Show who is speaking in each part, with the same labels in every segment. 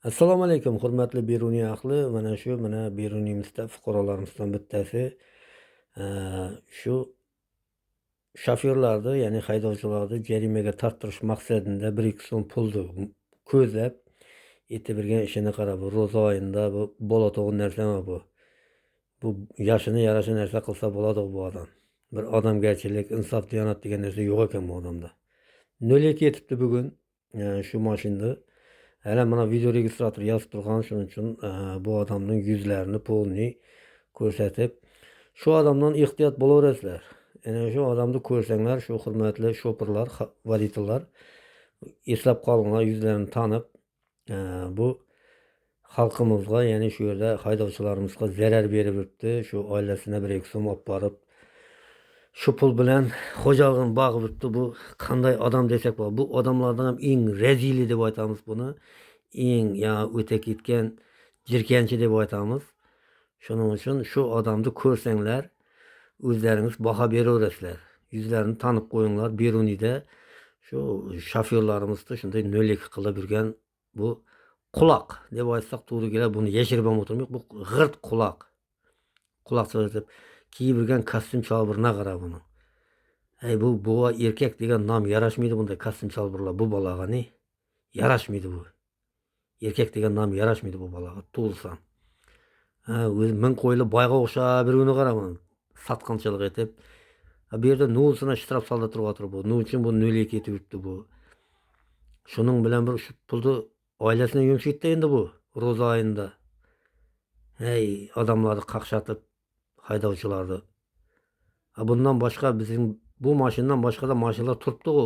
Speaker 1: Assalomu alaykum, hurmatli Beruniy ahli. Mana Beruniyimizda fuqarolarimizdan bittasi shu shofyorlarni, ya'ni haydovchilarni jarimaga torttirish maqsadida 1-2 so'm pulni ko'zlab etib bergan ishini qara. Bu ro'za oyida bu bo'ladigan narsami bu? Bu yoshini yarasha narsa qilsa bo'ladi bu odam. Bir odamgarchilik, insof, diyonat degan narsa yo'q ekan bu odamda. Nolga ketibdi bugun shu mashinada. Hele mana video registrator yazıp turgan, şunun için bu adamın yüzlerini polni ko'rsatib, şu adamdan ehtiyot bo'laverasizlar. Yani şu adamni ko'rsanglar, şu hurmatli shoferlar, voditellar eslab qolinglar, yüzlerini tanib, bu xalqimizga, ya'ni shu yerda haydovchilarimizga zarar berib yuribdi. Shu oilasine bir so'm olib borib, şu pul bilan xo'jaligini boqib yuribdi. Bu qanday odam desak bo'ladi. Bu odamlardan ham eng rezili deb aytamiz buni. Eng o'ta ketgan jirkanchi deb aytamiz. Shuning uchun shu odamni ko'rsanglar, o'zlaringiz baho beraverasizlar. Yuzlarini tanib qo'yinglar. Beruniyda shu shofyorlarimizni shunday no'lik qilib yurgan bu quloq deb aytsak to'g'ri kelar. Buni yashirib ham o'tirmaylik. Bu g'irt quloq. Quloq solib kiyib yurgan kostyum chalbirına qara buni. Bu bova erkak degan nom yarashmaydi bunday kostyum chalbirlar bu bolaga ne? Yarashmaydi bu. Erkak degan nom yarashmaydi bu bolaga. Tug'ilsan. O'zi ming qo'yli boyga o'xshab biruni qara buni. Satqinchilik etib. Bu yerda nuvsini shtrab solda turib bu. Ne uchun bu nolga ketib yuribdi bu. Shuning bilan bir shu pulni oilasini yumshaytdi endi bu ro'za oyida. Odamlarni qaqshatib haydovchilarni. Bundan boshqa bizim bu mashindan boshqa da mashinalar turibdi u.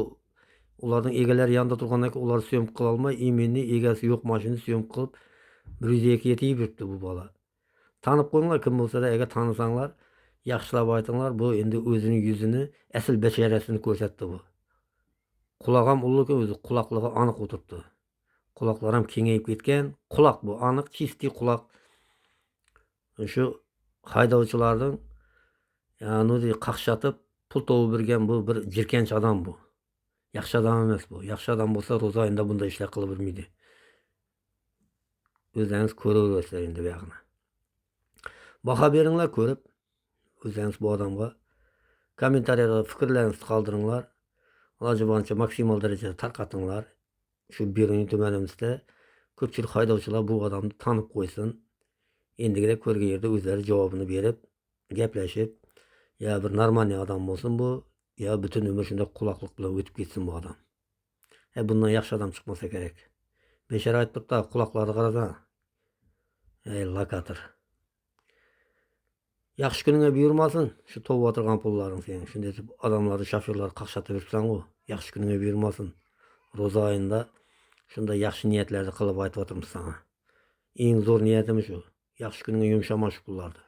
Speaker 1: Ularning egalari yanında turgandan keyin ular syomka qila olmay, imenni egasi yo'q mashinani syomka qilib 102 yetib yuribdi bu bola. Tanib qo'yinglar, kim bo'lsa da agar tanısanglar, yaxshilab aytinglar, bu endi o'zining yuzini, asl basharasini ko'rsatdi bu. Quloq ham ulug' o'zi, quloqligi aniq o'tiribdi. Quloqlar ham kengayib ketgan. Quloq bu aniq, chisti quloq. Shu haydovchilarning yani qaqshatib pul tovib bergan bu bir jirkanch odam bu. Yaxshi odam emas bu. Yaxshi odam bo'lsa ro'za oyida bunday ishlar qilib bermaydi. O'zlaringiz ko'raverasizlar endi bu yoqni. Baho beringlar ko'rib, o'zlaringiz bu odamga kommentariyada fikrlaringizni qoldiringlar. Iloji boricha maksimal darajada tarqatinglar. Shu Beruniy tumanimizda ko'pchilik haydovchilar bu odamni tanib qo'ysin. Endigina ko'rgan yerda o'zlari javobini berib, gaplashib, ya bir normal odam bo'lsin bu, ya butun umr shunday quloqlik bilan o'tib ketsin bu odam. Bundan yaxshi odam chiqmasa kerak. Beshara aytib turibdi, quloqlarni qarasa. Lokator. Yaxshi kuningga buyurmasin, shu tovib o'tirgan pullaring sen. Shunday deb odamlarni, shofyorlarni qaqshatib yuribsan-ku. Yaxshi kuningga buyurmasin. Ro'za oyida shunday yaxshi niyatlarni qilib aytib o'tirmiz sana. Eng zo'r niyatim shu. Yaxshi kuningga yumshama shu pullarni.